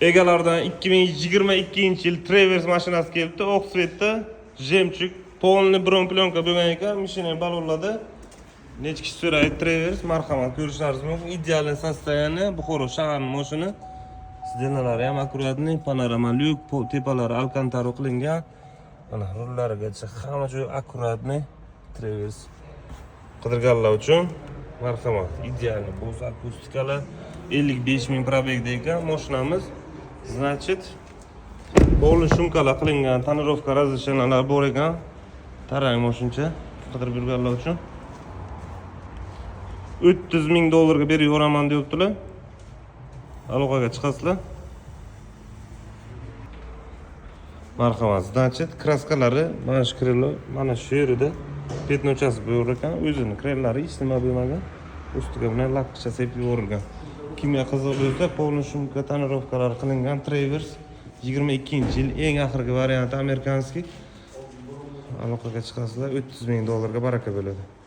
Egalardan 2022-yil Traverse mashinasi kelibdi. Oq svetda, jemchug, polni bron plyonka bo'lgan ekan, mashina balonladi. Necha kishi so'raydi Traverse, marhamat ko'rishlaringiz mumkin. Idealniy состояние, Buxoro shahar mashina. Stendalari ham akkuratniy, panorama lyuk, tepalari alkantara qilingan. Mana rullarigacha hamma joy akkuratniy. Traverse qidirganlar uchun marhamat, idealniy bo'z akustikalar, 55 ming probegda ekan mashinamiz. Значит, bo'g'li shumkalar qilingan, tonirovka razрешениялari bor ekan. Tarang mashinacha qidirib yurganlar uchun $30 ming berib yuboraman deyaptilar. Aloqaga chiqasizlar. Marhamat, значит, kraskalari mana shu krilo, mana shu yerida petnochasi bor ekan, o'zini krellari hech nima bo'lmagan. Ustiga bilan lakcha sepib yuborilgan. Kimga qiziq bo'lsa, polni shumka tonirovkalar qilingan Traverse 22-yil eng oxirgi varianti amerikanskiy. Aloqaga chiqasizlar, $30 ming baraka bo'ladi.